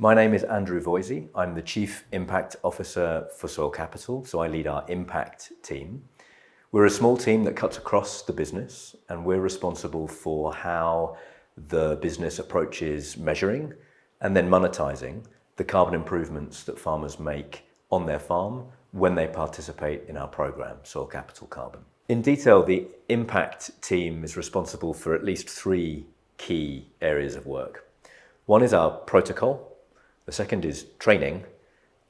My name is Andrew Voisey. I'm the Chief Impact Officer for Soilcapital, so I lead our impact team. We're a small team that cuts across the business, and we're responsible for how the business approaches measuring and then monetizing the carbon improvements that farmers make on their farm when they participate in our program, Soilcapital Carbon. In detail, the impact team is responsible for at least 3 key areas of work. One is our protocol, the second is training,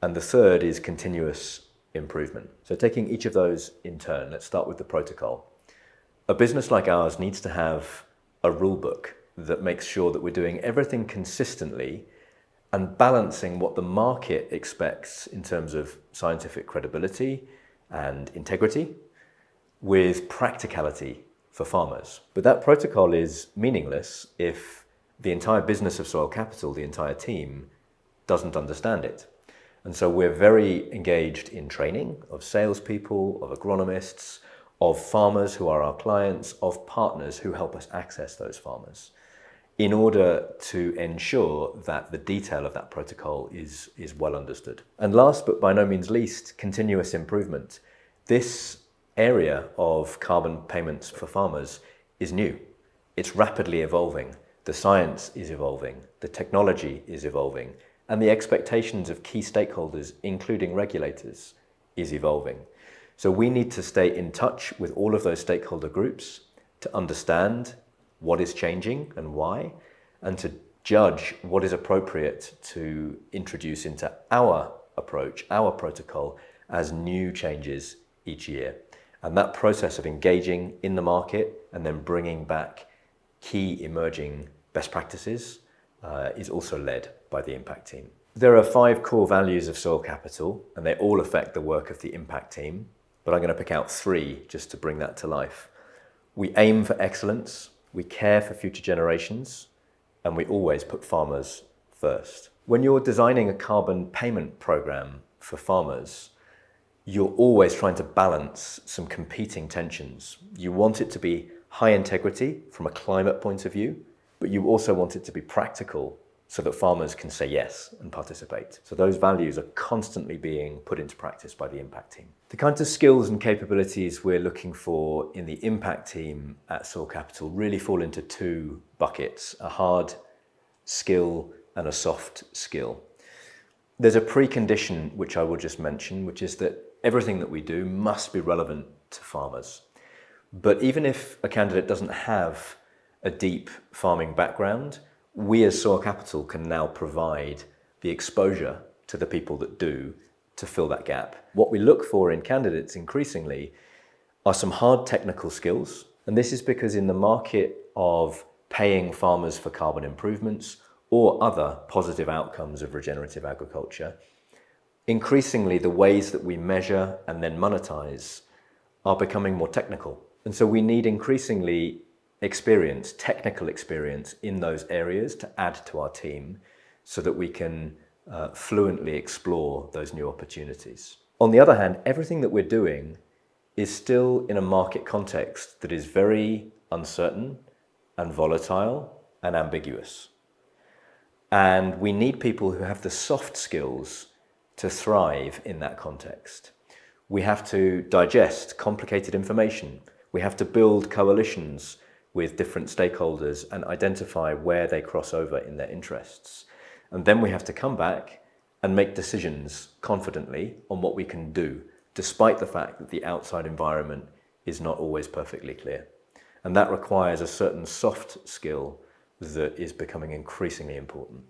and the third is continuous improvement. So taking each of those in turn, let's start with the protocol. A business like ours needs to have a rule book that makes sure that we're doing everything consistently and balancing what the market expects in terms of scientific credibility and integrity with practicality for farmers. But that protocol is meaningless if the entire business of Soilcapital, the entire team, doesn't understand it. And so we're very engaged in training of salespeople, of agronomists, of farmers who are our clients, of partners who help us access those farmers, in order to ensure that the detail of that protocol is well understood. And last but by no means least, continuous improvement. This area of carbon payments for farmers is new. It's rapidly evolving. The science is evolving. The technology is evolving. And the expectations of key stakeholders, including regulators, is evolving. So we need to stay in touch with all of those stakeholder groups to understand what is changing and why, and to judge what is appropriate to introduce into our approach, our protocol, as new changes each year. And that process of engaging in the market and then bringing back key emerging best practices is also led by the impact team. There are 5 core values of Soilcapital, and they all affect the work of the impact team, but I'm going to pick out 3 just to bring that to life. We aim for excellence, we care for future generations, and we always put farmers first. When you're designing a carbon payment program for farmers, you're always trying to balance some competing tensions. You want it to be high integrity from a climate point of view, but you also want it to be practical so that farmers can say yes and participate. So those values are constantly being put into practice by the impact team. The kinds of skills and capabilities we're looking for in the impact team at Soilcapital really fall into 2 buckets, a hard skill and a soft skill. There's a precondition which I will just mention, which is that everything that we do must be relevant to farmers. But even if a candidate doesn't have a deep farming background, we as Soilcapital can now provide the exposure to the people that do to fill that gap. What we look for in candidates increasingly are some hard technical skills, and this is because in the market of paying farmers for carbon improvements or other positive outcomes of regenerative agriculture, increasingly the ways that we measure and then monetize are becoming more technical. And so we need increasingly experience, technical experience in those areas to add to our team so that we can fluently explore those new opportunities. On the other hand, everything that we're doing is still in a market context that is very uncertain and volatile and ambiguous. And we need people who have the soft skills to thrive in that context. We have to digest complicated information. We have to build coalitions with different stakeholders and identify where they cross over in their interests. And then we have to come back and make decisions confidently on what we can do, despite the fact that the outside environment is not always perfectly clear. And that requires a certain soft skill that is becoming increasingly important.